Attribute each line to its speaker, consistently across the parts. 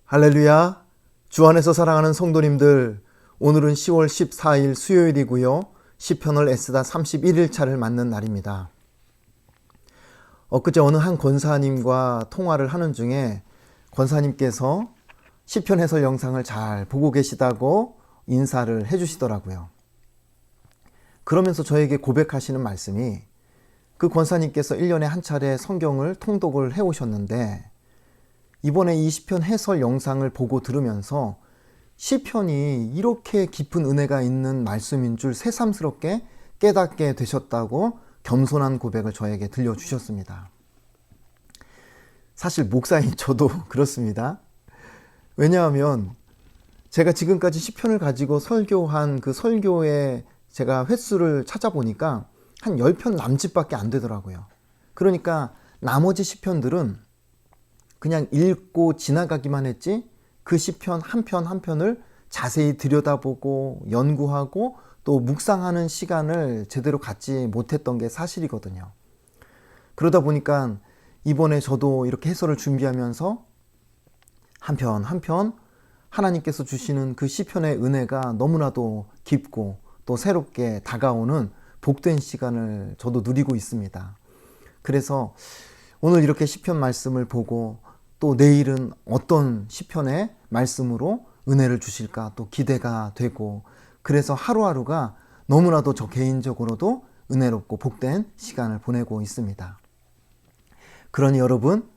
Speaker 1: 할렐루야. 주 안에서 사랑하는 성도님들, 오늘은 10월 14일 수요일이고요. 시편을 애쓰다 31일차를 맞는 날입니다. 엊그제 어느 한 권사님과 통화를 하는 중에 권사님께서 시편 해설 영상을 잘 보고 계시다고 인사를 해주시더라고요. 그러면서 저에게 고백하시는 말씀이, 그 권사님께서 1년에 한 차례 성경을 통독을 해오셨는데 이번에 이 시편 해설 영상을 보고 들으면서 시편이 이렇게 깊은 은혜가 있는 말씀인 줄 새삼스럽게 깨닫게 되셨다고 겸손한 고백을 저에게 들려주셨습니다. 사실 목사인 저도 그렇습니다. 왜냐하면 제가 지금까지 시편을 가지고 설교한 그 설교의 제가 횟수를 찾아보니까 한 10편 남짓밖에 안 되더라고요. 그러니까 나머지 시편들은 그냥 읽고 지나가기만 했지, 그 시편 한 편 한 편을 자세히 들여다보고 연구하고 또 묵상하는 시간을 제대로 갖지 못했던 게 사실이거든요. 그러다 보니까 이번에 저도 이렇게 해설을 준비하면서 한 편 한 편 하나님께서 주시는 그 시편의 은혜가 너무나도 깊고 또 새롭게 다가오는 복된 시간을 저도 누리고 있습니다. 그래서 오늘 이렇게 시편 말씀을 보고 또 내일은 어떤 시편의 말씀으로 은혜를 주실까 또 기대가 되고, 그래서 하루하루가 너무나도 저 개인적으로도 은혜롭고 복된 시간을 보내고 있습니다. 그러니 여러분,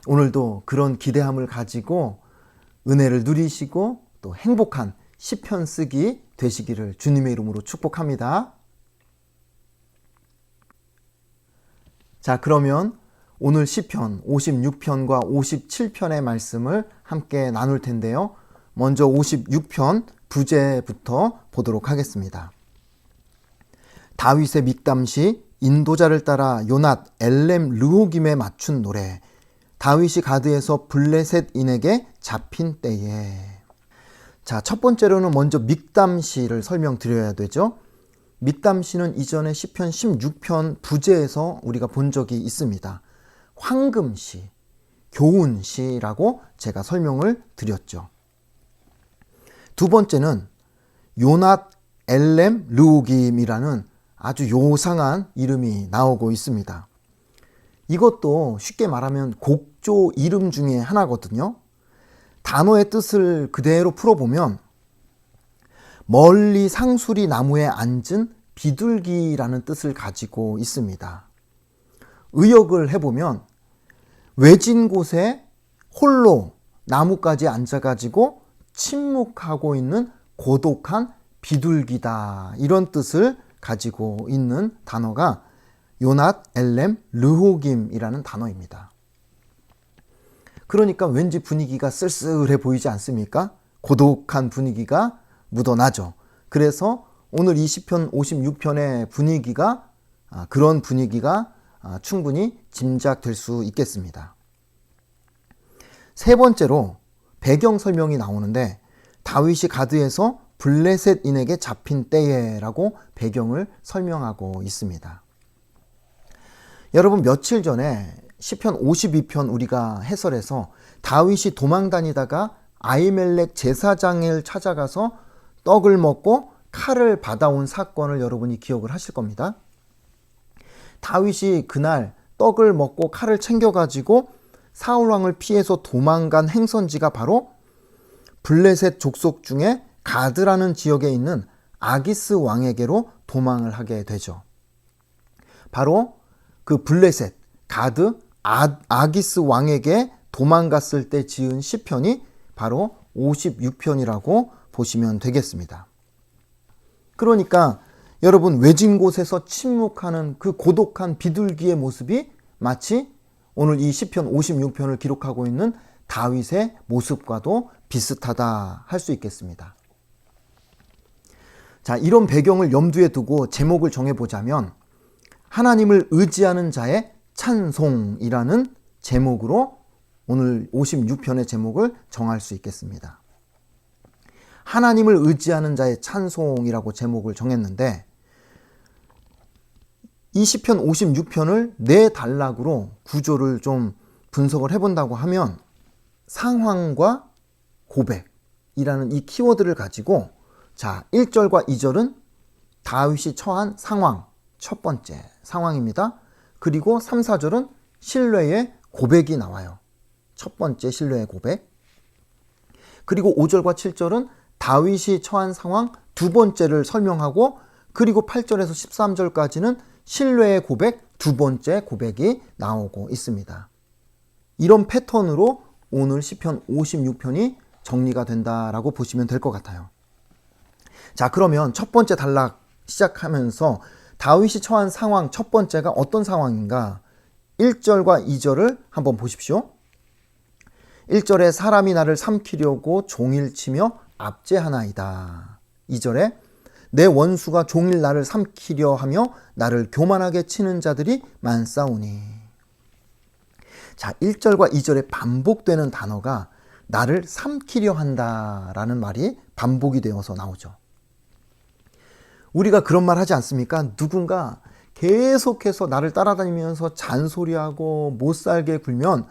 Speaker 1: 오늘도 그런 기대함을 가지고 은혜를 누리시고 또 행복한 시편 쓰기 되시기를 주님의 이름으로 축복합니다. 자, 그러면 오늘 시편 56편과 57편의 말씀을 함께 나눌 텐데요. 먼저 56편 부제부터 보도록 하겠습니다. 다윗의 믹담시, 인도자를 따라 요낫 엘렘 르호김에 맞춘 노래. 다윗이 가드에서 블레셋인에게 잡힌 때에. 자, 첫 번째로는 먼저 믹담시를 설명드려야 되죠. 믹담시는 이전에 시편 16편 부제에서 우리가 본 적이 있습니다. 황금시, 교훈시라고 제가 설명을 드렸죠. 두 번째는 요낫 엘렘 르호김이라는 아주 요상한 이름이 나오고 있습니다. 이것도 쉽게 말하면 곡조 이름 중에 하나거든요. 단어의 뜻을 그대로 풀어보면 멀리 상수리 나무에 앉은 비둘기라는 뜻을 가지고 있습니다. 의역을 해보면 외진 곳에 홀로 나무까지 앉아가지고 침묵하고 있는 고독한 비둘기다, 이런 뜻을 가지고 있는 단어가 요낫 엘렘 르호김이라는 단어입니다. 그러니까 왠지 분위기가 쓸쓸해 보이지 않습니까? 고독한 분위기가 묻어나죠. 그래서 오늘 이 시편 56편의 분위기가 그런 분위기가 충분히 짐작될 수 있겠습니다. 세 번째로 배경 설명이 나오는데, 다윗이 가드에서 블레셋인에게 잡힌 때에라고 배경을 설명하고 있습니다. 여러분, 며칠 전에 시편 52편 우리가 해설해서 다윗이 도망 다니다가 아히멜렉 제사장을 찾아가서 떡을 먹고 칼을 받아온 사건을 여러분이 기억을 하실 겁니다. 다윗이 그날 떡을 먹고 칼을 챙겨가지고 사울왕을 피해서 도망간 행선지가 바로 블레셋 족속 중에 가드라는 지역에 있는 아기스 왕에게로 도망을 하게 되죠. 바로 그 블레셋, 가드, 아기스 왕에게 도망갔을 때 지은 시편이 바로 56편이라고 보시면 되겠습니다. 그러니까 여러분, 외진 곳에서 침묵하는 그 고독한 비둘기의 모습이 마치 오늘 이 시편 56편을 기록하고 있는 다윗의 모습과도 비슷하다 할 수 있겠습니다. 자, 이런 배경을 염두에 두고 제목을 정해보자면 하나님을 의지하는 자의 찬송이라는 제목으로 오늘 56편의 제목을 정할 수 있겠습니다. 하나님을 의지하는 자의 찬송이라고 제목을 정했는데, 이 시편 56편을 네 단락으로 구조를 좀 분석을 해본다고 하면 상황과 고백이라는 이 키워드를 가지고 자, 1절과 2절은 다윗이 처한 상황, 첫 번째 상황입니다. 그리고 3, 4절은 신뢰의 고백이 나와요. 첫 번째 신뢰의 고백. 그리고 5절과 7절은 다윗이 처한 상황 두 번째를 설명하고 그리고 8절에서 13절까지는 신뢰의 고백, 두 번째 고백이 나오고 있습니다. 이런 패턴으로 오늘 시편 56편이 정리가 된다라고 보시면 될 것 같아요. 자, 그러면 첫 번째 단락 시작하면서 다윗이 처한 상황 첫 번째가 어떤 상황인가? 1절과 2절을 한번 보십시오. 1절에 사람이 나를 삼키려고 종일 치며 압제하나이다. 2절에 내 원수가 종일 나를 삼키려 하며 나를 교만하게 치는 자들이 많사오니. 자, 1절과 2절에 반복되는 단어가 나를 삼키려 한다라는 말이 반복이 되어서 나오죠. 우리가 그런 말 하지 않습니까? 누군가 계속해서 나를 따라다니면서 잔소리하고 못살게 굴면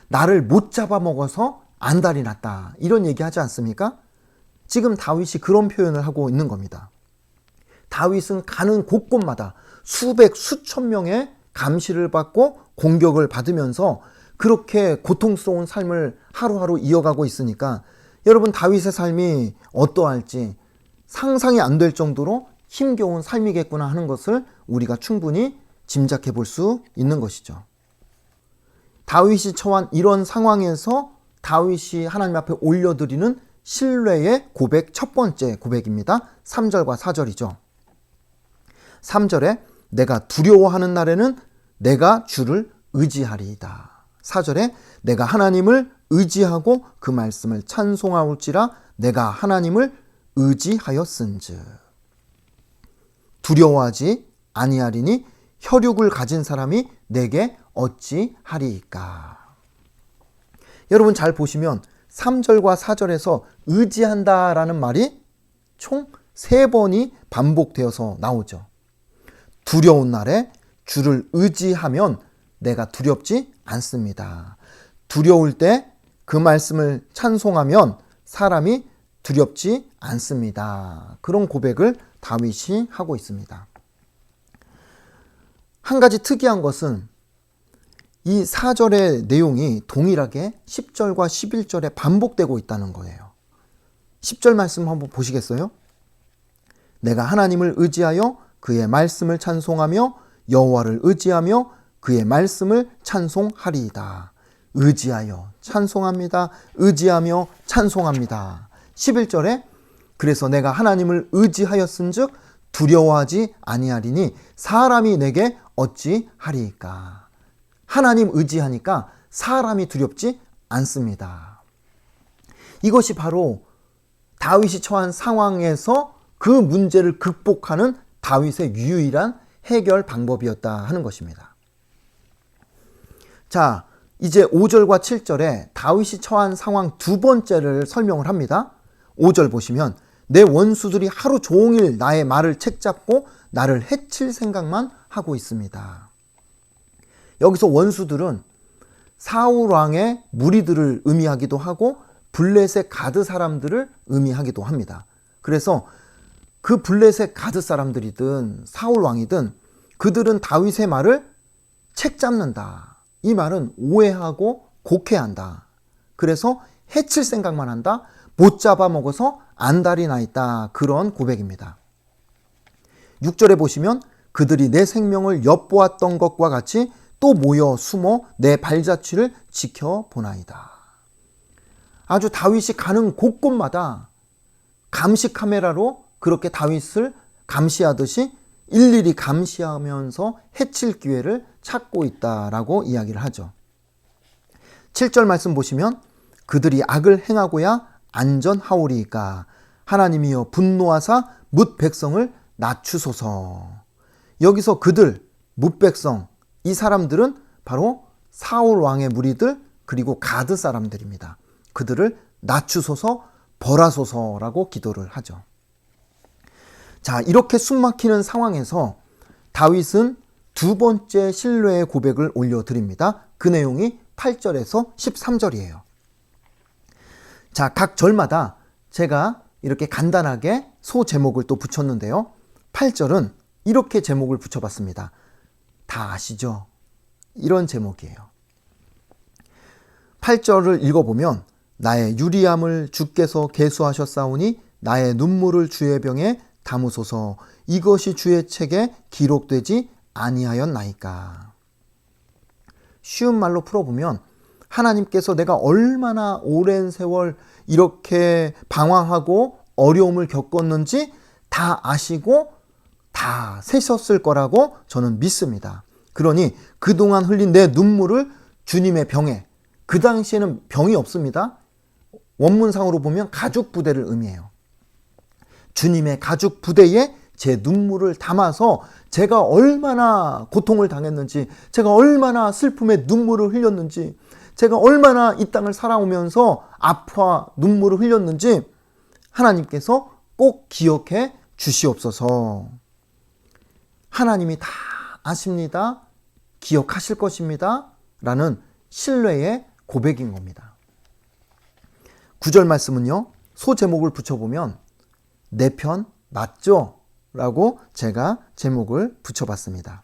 Speaker 1: 나를 못 잡아먹어서 안달이 났다. 이런 얘기 하지 않습니까? 지금 다윗이 그런 표현을 하고 있는 겁니다. 다윗은 가는 곳곳마다 수백, 수천 명의 감시를 받고 공격을 받으면서 그렇게 고통스러운 삶을 하루하루 이어가고 있으니까 여러분 다윗의 삶이 어떠할지 상상이 안 될 정도로 힘겨운 삶이겠구나 하는 것을 우리가 충분히 짐작해 볼 수 있는 것이죠. 다윗이 처한 이런 상황에서 다윗이 하나님 앞에 올려드리는 신뢰의 고백, 첫 번째 고백입니다. 3절과 4절이죠. 3절에 내가 두려워하는 날에는 내가 주를 의지하리이다. 4절에 내가 하나님을 의지하고 그 말씀을 찬송하올지라 내가 하나님을 의지하였은즉. 두려워하지 아니하리니 혈육을 가진 사람이 내게 어찌하리이까. 여러분 잘 보시면 3절과 4절에서 의지한다라는 말이 총 3번이 반복되어서 나오죠. 두려운 날에 주를 의지하면 내가 두렵지 않습니다. 두려울 때 그 말씀을 찬송하면 사람이 두렵지 않습니다. 그런 고백을 다윗이 하고 있습니다. 한 가지 특이한 것은 이 4절의 내용이 동일하게 10절과 11절에 반복되고 있다는 거예요. 10절 말씀 한번 보시겠어요? 내가 하나님을 의지하여 그의 말씀을 찬송하며 여호와를 의지하며 그의 말씀을 찬송하리이다. 의지하여 찬송합니다. 의지하며 찬송합니다. 11절에 그래서 내가 하나님을 의지하였은즉 두려워하지 아니하리니 사람이 내게 어찌하리이까. 하나님 의지하니까 사람이 두렵지 않습니다. 이것이 바로 다윗이 처한 상황에서 그 문제를 극복하는 다윗의 유일한 해결 방법이었다 하는 것입니다. 자, 이제 5절과 7절에 다윗이 처한 상황 두 번째를 설명을 합니다. 5절 보시면 내 원수들이 하루 종일 나의 말을 책잡고 나를 해칠 생각만 하고 있습니다. 여기서 원수들은 사울 왕의 무리들을 의미하기도 하고 블레셋 가드 사람들을 의미하기도 합니다. 그래서 그 블레셋 가드 사람들이든 사울 왕이든 그들은 다윗의 말을 책잡는다. 이 말은 오해하고 곡해한다. 그래서 해칠 생각만 한다. 못 잡아먹어서 안달이 나 있다. 그런 고백입니다. 6절에 보시면 그들이 내 생명을 엿보았던 것과 같이 또 모여 숨어 내 발자취를 지켜보나이다. 아주 다윗이 가는 곳곳마다 감시 카메라로 그렇게 다윗을 감시하듯이 일일이 감시하면서 해칠 기회를 찾고 있다라고 이야기를 하죠. 7절 말씀 보시면 그들이 악을 행하고야 안전하오리이까 하나님이여 분노하사 뭇 백성을 낮추소서. 여기서 그들, 뭇 백성, 이 사람들은 바로 사울 왕의 무리들 그리고 가드 사람들입니다. 그들을 낮추소서 벌하소서라고 기도를 하죠. 자, 이렇게 숨막히는 상황에서 다윗은 두 번째 신뢰의 고백을 올려드립니다. 그 내용이 8절에서 13절이에요. 자, 각 절마다 제가 이렇게 간단하게 소 제목을 또 붙였는데요. 8절은 이렇게 제목을 붙여봤습니다. 다 아시죠? 이런 제목이에요. 8절을 읽어보면 나의 유리함을 주께서 계수하셨사오니 나의 눈물을 주의 병에 담으소서. 이것이 주의 책에 기록되지 아니하였나이까. 쉬운 말로 풀어보면 하나님께서 내가 얼마나 오랜 세월 이렇게 방황하고 어려움을 겪었는지 다 아시고 다 세셨을 거라고 저는 믿습니다. 그러니 그동안 흘린 내 눈물을 주님의 병에, 그 당시에는 병이 없습니다. 원문상으로 보면 가죽 부대를 의미해요. 주님의 가죽 부대에 제 눈물을 담아서 제가 얼마나 고통을 당했는지, 제가 얼마나 슬픔의 눈물을 흘렸는지, 제가 얼마나 이 땅을 살아오면서 아파 눈물을 흘렸는지 하나님께서 꼭 기억해 주시옵소서. 하나님이 다 아십니다. 기억하실 것입니다. 라는 신뢰의 고백인 겁니다. 9절 말씀은요, 소 제목을 붙여보면 내 편 맞죠? 라고 제가 제목을 붙여봤습니다.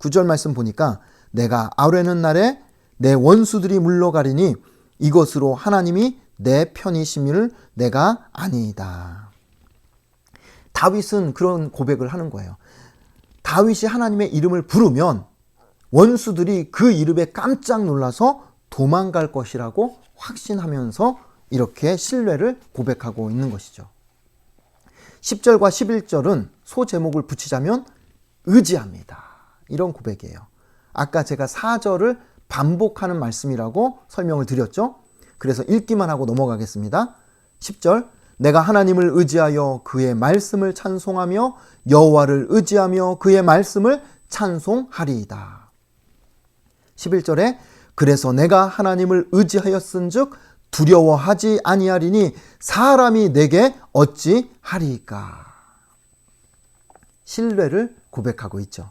Speaker 1: 9절 말씀 보니까 내가 아뢰는 날에 내 원수들이 물러가리니 이것으로 하나님이 내 편이심을 내가 아니이다. 다윗은 그런 고백을 하는 거예요. 다윗이 하나님의 이름을 부르면 원수들이 그 이름에 깜짝 놀라서 도망갈 것이라고 확신하면서 이렇게 신뢰를 고백하고 있는 것이죠. 10절과 11절은 소 제목을 붙이자면 의지합니다. 이런 고백이에요. 아까 제가 4절을 반복하는 말씀이라고 설명을 드렸죠. 그래서 읽기만 하고 넘어가겠습니다. 10절 내가 하나님을 의지하여 그의 말씀을 찬송하며 여호와를 의지하며 그의 말씀을 찬송하리이다. 11절에 그래서 내가 하나님을 의지하였은즉 두려워하지 아니하리니 사람이 내게 어찌 하리이까. 신뢰를 고백하고 있죠.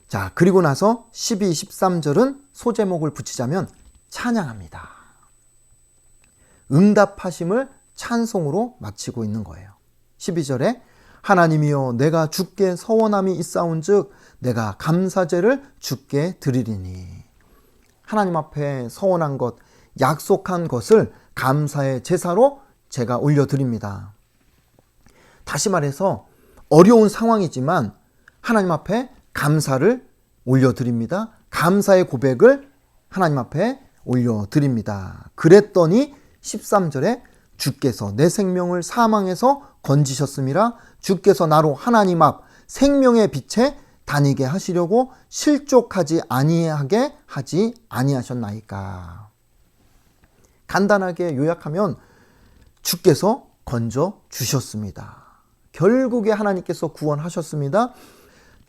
Speaker 1: 자, 그리고 나서 12, 13절은 소제목을 붙이자면 찬양합니다. 응답하심을 찬송으로 마치고 있는 거예요. 12절에 하나님이여 내가 주께 서원함이 있사온즉 내가 감사제를 주께 드리리니. 하나님 앞에 서원한 것, 약속한 것을 감사의 제사로 제가 올려드립니다. 다시 말해서 어려운 상황이지만 하나님 앞에 감사를 올려드립니다. 감사의 고백을 하나님 앞에 올려드립니다. 그랬더니 13절에 주께서 내 생명을 사망에서 건지셨음이라. 주께서 나로 하나님 앞 생명의 빛에 다니게 하시려고 실족하지 아니하게 하지 아니하셨나이까. 간단하게 요약하면 주께서 건져 주셨습니다. 결국에 하나님께서 구원하셨습니다.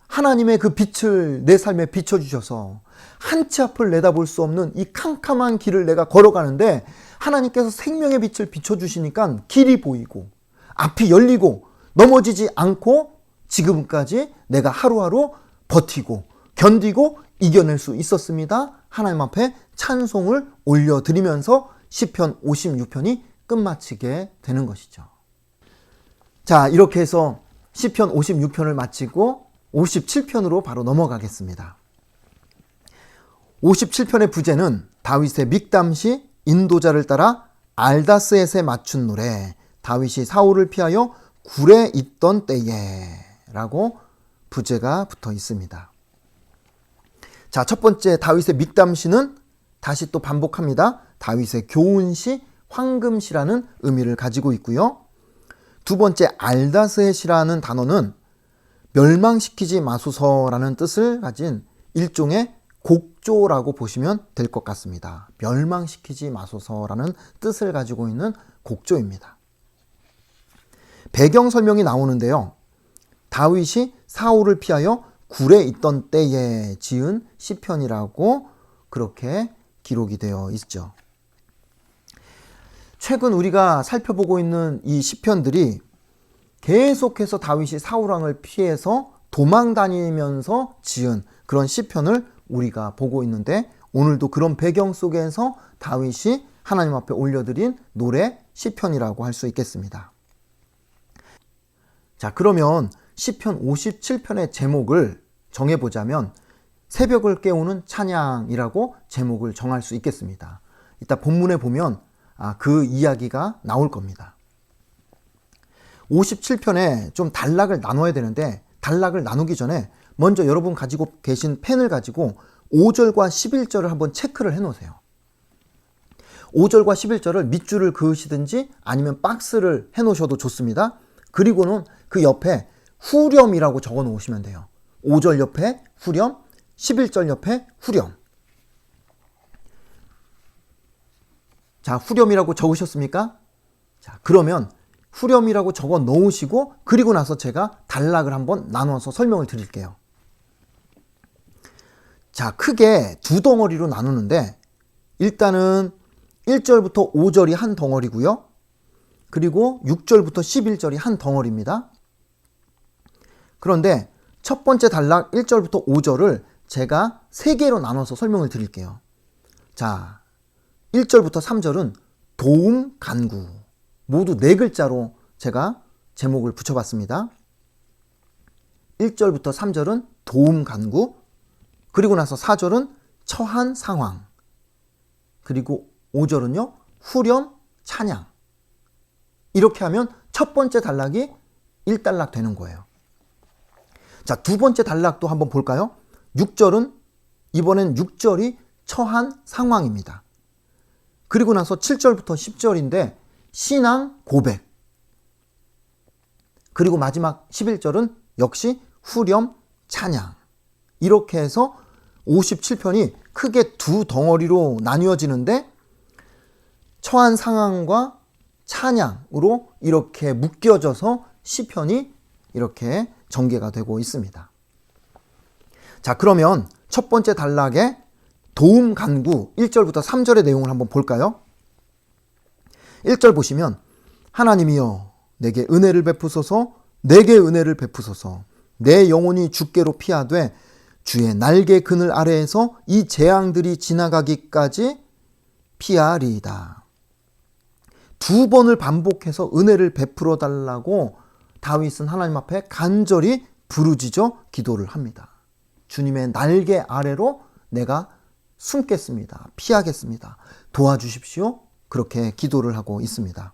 Speaker 1: 하나님의 그 빛을 내 삶에 비춰주셔서 한 치 앞을 내다볼 수 없는 이 캄캄한 길을 내가 걸어가는데 하나님께서 생명의 빛을 비춰주시니까 길이 보이고 앞이 열리고 넘어지지 않고 지금까지 내가 하루하루 버티고 견디고 이겨낼 수 있었습니다. 하나님 앞에 찬송을 올려드리면서 시편 56편이 끝마치게 되는 것이죠. 자, 이렇게 해서 시편 56편을 마치고 57편으로 바로 넘어가겠습니다. 57편의 부제는 다윗의 믹담시 인도자를 따라 알다스엣에 맞춘 노래, 다윗이 사울을 피하여 굴에 있던 때에 라고 부제가 붙어 있습니다. 자, 첫 번째 다윗의 믹담시는 다시 또 반복합니다. 다윗의 교훈시, 황금시라는 의미를 가지고 있고요. 두 번째 알다스엣이라는 단어는 멸망시키지 마소서라는 뜻을 가진 일종의 곡조라고 보시면 될 것 같습니다. 멸망시키지 마소서라는 뜻을 가지고 있는 곡조입니다. 배경 설명이 나오는데요. 다윗이 사울을 피하여 굴에 있던 때에 지은 시편이라고 그렇게 기록이 되어 있죠. 최근 우리가 살펴보고 있는 이 시편들이 계속해서 다윗이 사울왕을 피해서 도망 다니면서 지은 그런 시편을 우리가 보고 있는데 오늘도 그런 배경 속에서 다윗이 하나님 앞에 올려드린 노래 시편이라고 할 수 있겠습니다. 자, 그러면 시편 57편의 제목을 정해보자면 새벽을 깨우는 찬양이라고 제목을 정할 수 있겠습니다. 이따 본문에 보면 그 이야기가 나올 겁니다. 57편에 좀 단락을 나눠야 되는데 단락을 나누기 전에 먼저 여러분 가지고 계신 펜을 가지고 5절과 11절을 한번 체크를 해 놓으세요. 5절과 11절을 밑줄을 그으시든지 아니면 박스를 해 놓으셔도 좋습니다. 그리고는 그 옆에 후렴이라고 적어 놓으시면 돼요. 5절 옆에 후렴, 11절 옆에 후렴. 자, 후렴이라고 적으셨습니까? 자, 그러면 후렴이라고 적어 놓으시고 그리고 나서 제가 단락을 한번 나눠서 설명을 드릴게요. 자, 크게 두 덩어리로 나누는데 일단은 1절부터 5절이 한 덩어리고요. 그리고 6절부터 11절이 한 덩어리입니다. 그런데 첫 번째 단락 1절부터 5절을 제가 3개로 나눠서 설명을 드릴게요. 자, 1절부터 3절은 도움 간구. 모두 4글자로 제가 제목을 붙여봤습니다. 1절부터 3절은 도움 간구. 그리고 나서 4절은 처한 상황. 그리고 5절은요, 후렴 찬양. 이렇게 하면 첫 번째 단락이 1단락 되는 거예요. 자, 두 번째 단락도 한번 볼까요? 6절은 이번엔 6절이 처한 상황입니다. 그리고 나서 7절부터 10절인데 신앙 고백. 그리고 마지막 11절은 역시 후렴 찬양. 이렇게 해서 57편이 크게 두 덩어리로 나뉘어지는데 처한 상황과 찬양으로 이렇게 묶여져서 시편이 이렇게 전개가 되고 있습니다. 자, 그러면 첫 번째 단락의 도움 간구 1절부터 3절의 내용을 한번 볼까요? 1절 보시면 하나님이여 내게 은혜를 베푸소서 내게 은혜를 베푸소서 내 영혼이 주께로 피하되 주의 날개 그늘 아래에서 이 재앙들이 지나가기까지 피하리이다. 두 번을 반복해서 은혜를 베풀어 달라고 다윗은 하나님 앞에 간절히 부르짖어 기도를 합니다. 주님의 날개 아래로 내가 숨겠습니다. 피하겠습니다. 도와주십시오. 그렇게 기도를 하고 있습니다.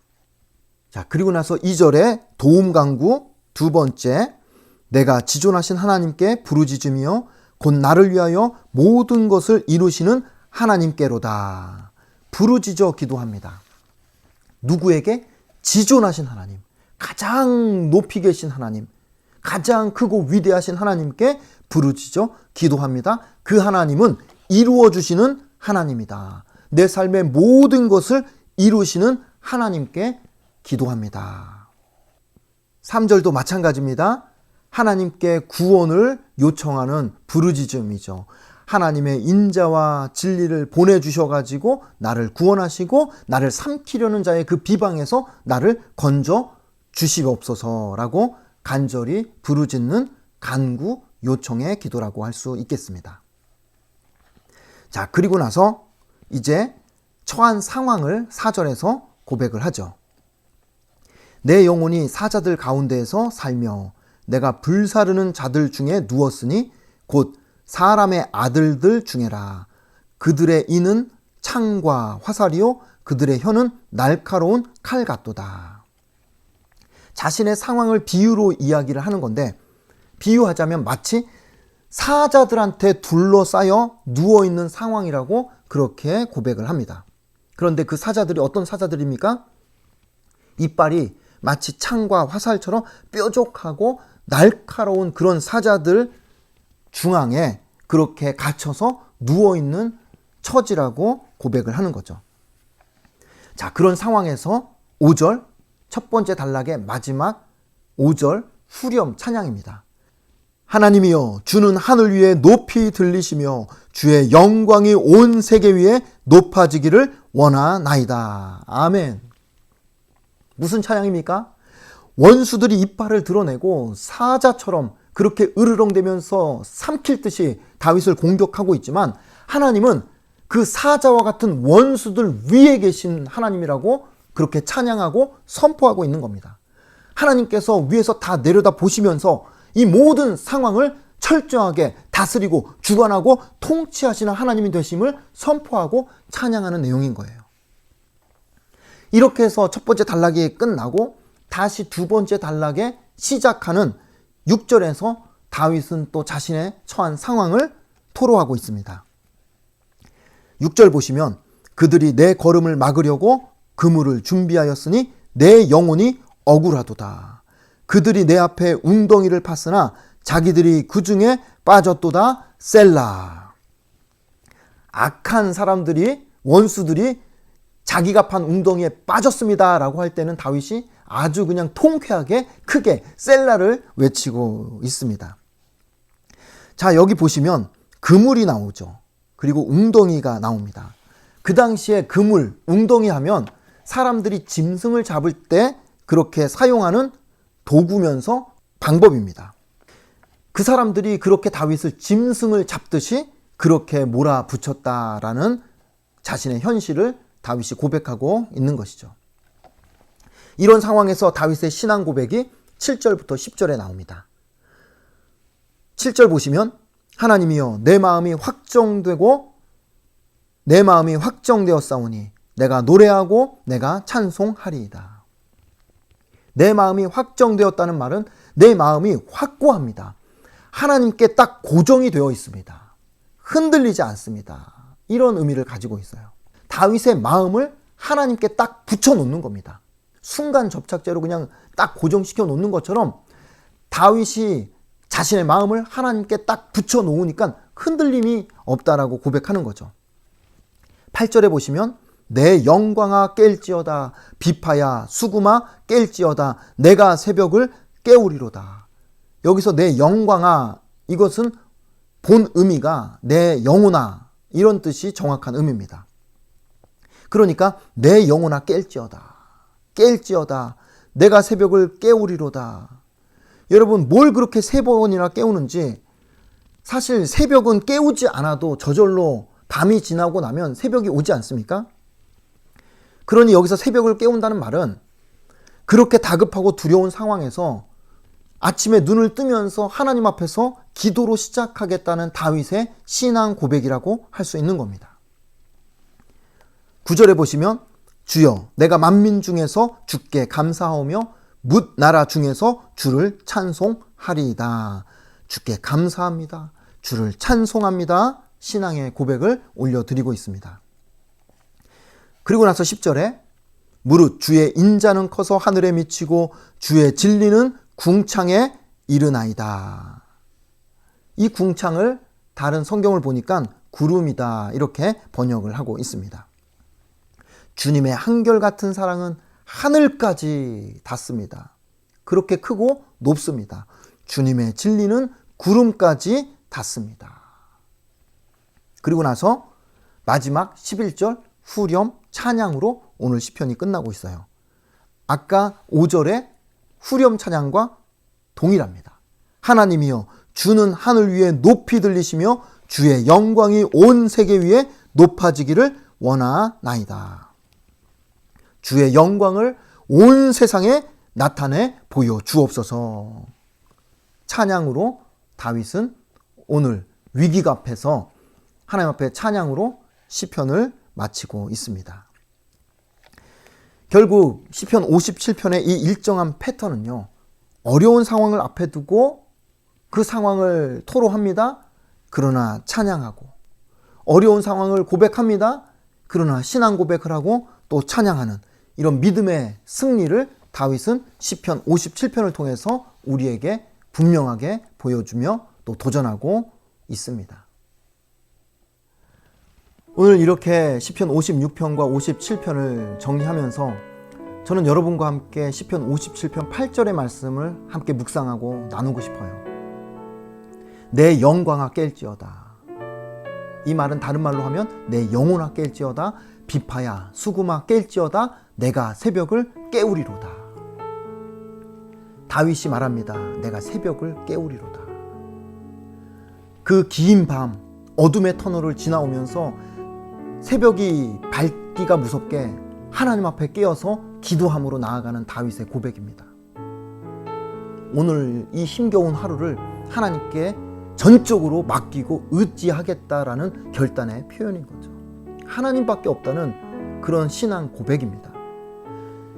Speaker 1: 자, 그리고 나서 2절에 도움 간구 두 번째, 내가 지존하신 하나님께 부르짖으며 곧 나를 위하여 모든 것을 이루시는 하나님께로다. 부르짖어 기도합니다. 누구에게? 지존하신 하나님, 가장 높이 계신 하나님, 가장 크고 위대하신 하나님께 부르짖어 기도합니다. 그 하나님은 이루어 주시는 하나님이다. 내 삶의 모든 것을 이루시는 하나님께 기도합니다. 3절도 마찬가지입니다. 하나님께 구원을 요청하는 부르짖음이죠. 하나님의 인자와 진리를 보내주셔가지고 나를 구원하시고 나를 삼키려는 자의 그 비방에서 나를 건져 주시옵소서라고 간절히 부르짖는 간구 요청의 기도라고 할 수 있겠습니다. 자, 그리고 나서 이제 처한 상황을 4절에서 고백을 하죠. 내 영혼이 사자들 가운데에서 살며 내가 불사르는 자들 중에 누웠으니 곧 사람의 아들들 중에라. 그들의 이는 창과 화살이요 그들의 혀는 날카로운 칼 같도다. 자신의 상황을 비유로 이야기를 하는 건데 비유하자면 마치 사자들한테 둘러싸여 누워있는 상황이라고 그렇게 고백을 합니다. 그런데 그 사자들이 어떤 사자들입니까? 이빨이 마치 창과 화살처럼 뾰족하고 날카로운 그런 사자들 중앙에 그렇게 갇혀서 누워있는 처지라고 고백을 하는 거죠. 자, 그런 상황에서 5절 첫 번째 단락의 마지막 5절 후렴 찬양입니다. 하나님이여 주는 하늘 위에 높이 들리시며 주의 영광이 온 세계 위에 높아지기를 원하나이다. 아멘. 무슨 찬양입니까? 원수들이 이빨을 드러내고 사자처럼 그렇게 으르렁대면서 삼킬 듯이 다윗을 공격하고 있지만 하나님은 그 사자와 같은 원수들 위에 계신 하나님이라고 그렇게 찬양하고 선포하고 있는 겁니다. 하나님께서 위에서 다 내려다 보시면서 이 모든 상황을 철저하게 다스리고 주관하고 통치하시는 하나님이 되심을 선포하고 찬양하는 내용인 거예요. 이렇게 해서 첫 번째 단락이 끝나고 다시 두 번째 단락에 시작하는 6절에서 다윗은 또 자신의 처한 상황을 토로하고 있습니다. 6절 보시면 그들이 내 걸음을 막으려고 그물을 준비하였으니 내 영혼이 억울하도다. 그들이 내 앞에 웅덩이를 팠으나 자기들이 그 중에 빠졌도다. 셀라. 악한 사람들이, 원수들이 자기가 판 웅덩이에 빠졌습니다 라고 할 때는 다윗이 아주 그냥 통쾌하게 크게 셀라를 외치고 있습니다. 자, 여기 보시면 그물이 나오죠. 그리고 웅덩이가 나옵니다. 그 당시에 그물, 웅덩이 하면 사람들이 짐승을 잡을 때 그렇게 사용하는 도구면서 방법입니다. 그 사람들이 그렇게 다윗을 짐승을 잡듯이 그렇게 몰아붙였다라는 자신의 현실을 다윗이 고백하고 있는 것이죠. 이런 상황에서 다윗의 신앙 고백이 7절부터 10절에 나옵니다. 7절 보시면 하나님이여 내 마음이 확정되었사오니 내가 노래하고 내가 찬송하리이다. 내 마음이 확정되었다는 말은 내 마음이 확고합니다. 하나님께 딱 고정이 되어 있습니다. 흔들리지 않습니다. 이런 의미를 가지고 있어요. 다윗의 마음을 하나님께 딱 붙여놓는 겁니다. 순간 접착제로 그냥 딱 고정시켜 놓는 것처럼 다윗이 자신의 마음을 하나님께 딱 붙여놓으니까 흔들림이 없다라고 고백하는 거죠. 8절에 보시면 내 영광아 깰지어다 비파야 수구마 깰지어다 내가 새벽을 깨우리로다. 여기서 내 영광아, 이것은 본 의미가 내 영혼아 이런 뜻이 정확한 의미입니다. 그러니까 내 영혼아 깰지어다 내가 새벽을 깨우리로다. 여러분, 뭘 그렇게 세 번이나 깨우는지, 사실 새벽은 깨우지 않아도 저절로 밤이 지나고 나면 새벽이 오지 않습니까? 그러니 여기서 새벽을 깨운다는 말은 그렇게 다급하고 두려운 상황에서 아침에 눈을 뜨면서 하나님 앞에서 기도로 시작하겠다는 다윗의 신앙 고백이라고 할 수 있는 겁니다. 9절에 보시면 주여 내가 만민 중에서 주께 감사하오며 뭇 나라 중에서 주를 찬송하리이다. 주께 감사합니다. 주를 찬송합니다. 신앙의 고백을 올려드리고 있습니다. 그리고 나서 10절에 무릇 주의 인자는 커서 하늘에 미치고 주의 진리는 궁창에 이르나이다. 이 궁창을 다른 성경을 보니까 구름이다 이렇게 번역을 하고 있습니다. 주님의 한결같은 사랑은 하늘까지 닿습니다. 그렇게 크고 높습니다. 주님의 진리는 구름까지 닿습니다. 그리고 나서 마지막 11절 후렴 찬양으로 오늘 시편이 끝나고 있어요. 아까 5절의 후렴 찬양과 동일합니다. 하나님이여 주는 하늘 위에 높이 들리시며 주의 영광이 온 세계 위에 높아지기를 원하나이다. 주의 영광을 온 세상에 나타내 보여 주옵소서. 찬양으로 다윗은 오늘 위기가 앞에서 하나님 앞에 찬양으로 시편을 마치고 있습니다. 결국 시편 57편의 이 일정한 패턴은요, 어려운 상황을 앞에 두고 그 상황을 토로합니다. 그러나 찬양하고, 어려운 상황을 고백합니다. 그러나 신앙 고백을 하고 또 찬양하는 이런 믿음의 승리를 다윗은 시편 57편을 통해서 우리에게 분명하게 보여주며 또 도전하고 있습니다. 오늘 이렇게 시편 56편과 57편을 정리하면서 저는 여러분과 함께 시편 57편 8절의 말씀을 함께 묵상하고 나누고 싶어요. 내 영광아 깰지어다. 이 말은 다른 말로 하면 내 영혼아 깰지어다 비파야 수구마 깰지어다 내가 새벽을 깨우리로다. 다윗이 말합니다. 내가 새벽을 깨우리로다. 그 긴 밤 어둠의 터널을 지나오면서 새벽이 밝기가 무섭게 하나님 앞에 깨어서 기도함으로 나아가는 다윗의 고백입니다. 오늘 이 힘겨운 하루를 하나님께 전적으로 맡기고 의지하겠다라는 결단의 표현인 거죠. 하나님밖에 없다는 그런 신앙 고백입니다.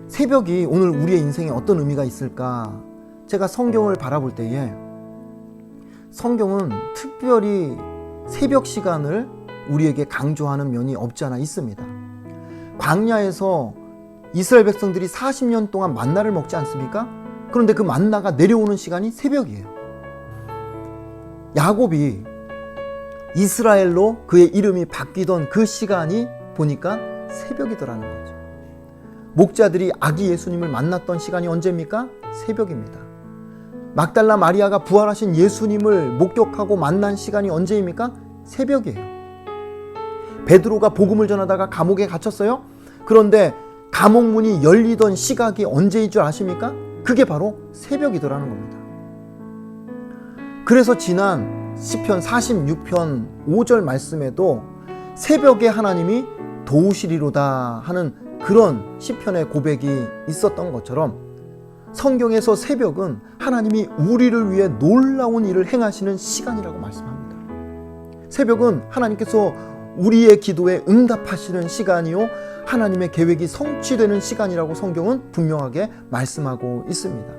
Speaker 1: 새벽이 오늘 우리의 인생에 어떤 의미가 있을까? 제가 성경을 바라볼 때에 성경은 특별히 새벽 시간을 우리에게 강조하는 면이 없지 않아 있습니다. 광야에서 이스라엘 백성들이 40년 동안 만나를 먹지 않습니까? 그런데 그 만나가 내려오는 시간이 새벽이에요. 야곱이 이스라엘로 그의 이름이 바뀌던 그 시간이 보니까 새벽이더라는 거죠. 목자들이 아기 예수님을 만났던 시간이 언제입니까? 새벽입니다. 막달라 마리아가 부활하신 예수님을 목격하고 만난 시간이 언제입니까? 새벽이에요. 베드로가 복음을 전하다가 감옥에 갇혔어요. 그런데 감옥 문이 열리던 시각이 언제인 줄 아십니까? 그게 바로 새벽이더라는 겁니다. 그래서 지난 시편 46편 5절 말씀에도 새벽에 하나님이 도우시리로다 하는 그런 시편의 고백이 있었던 것처럼 성경에서 새벽은 하나님이 우리를 위해 놀라운 일을 행하시는 시간이라고 말씀합니다. 새벽은 하나님께서 우리의 기도에 응답하시는 시간이요, 하나님의 계획이 성취되는 시간이라고 성경은 분명하게 말씀하고 있습니다.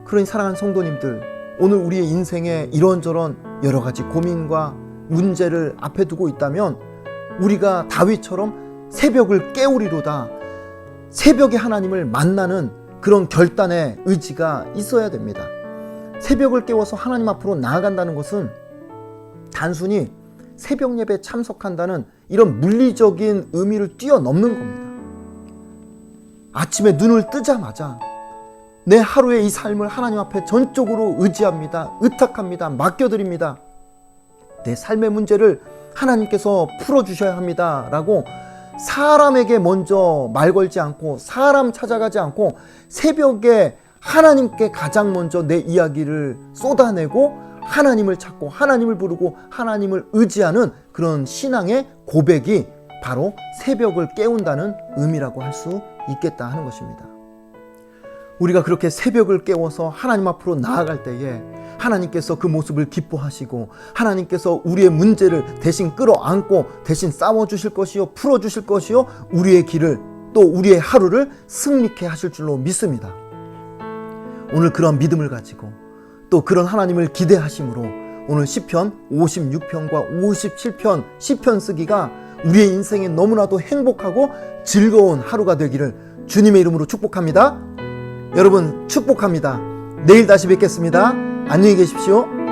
Speaker 1: 그러니 사랑하는 성도님들, 오늘 우리의 인생에 이런저런 여러 가지 고민과 문제를 앞에 두고 있다면 우리가 다윗처럼 새벽을 깨우리로다, 새벽에 하나님을 만나는 그런 결단의 의지가 있어야 됩니다. 새벽을 깨워서 하나님 앞으로 나아간다는 것은 단순히 새벽 예배에 참석한다는 이런 물리적인 의미를 뛰어넘는 겁니다. 아침에 눈을 뜨자마자 내 하루의 이 삶을 하나님 앞에 전적으로 의지합니다. 의탁합니다. 맡겨드립니다. 내 삶의 문제를 하나님께서 풀어주셔야 합니다. 라고 사람에게 먼저 말 걸지 않고 사람 찾아가지 않고 새벽에 하나님께 가장 먼저 내 이야기를 쏟아내고 하나님을 찾고 하나님을 부르고 하나님을 의지하는 그런 신앙의 고백이 바로 새벽을 깨운다는 의미라고 할 수 있겠다 하는 것입니다. 우리가 그렇게 새벽을 깨워서 하나님 앞으로 나아갈 때에 하나님께서 그 모습을 기뻐하시고 하나님께서 우리의 문제를 대신 끌어안고 대신 싸워주실 것이요, 풀어주실 것이요, 우리의 길을 또 우리의 하루를 승리케 하실 줄로 믿습니다. 오늘 그런 믿음을 가지고 또 그런 하나님을 기대하심으로 오늘 시편 56편과 57편 시편 쓰기가 우리의 인생에 너무나도 행복하고 즐거운 하루가 되기를 주님의 이름으로 축복합니다. 여러분 축복합니다. 내일 다시 뵙겠습니다. 안녕히 계십시오.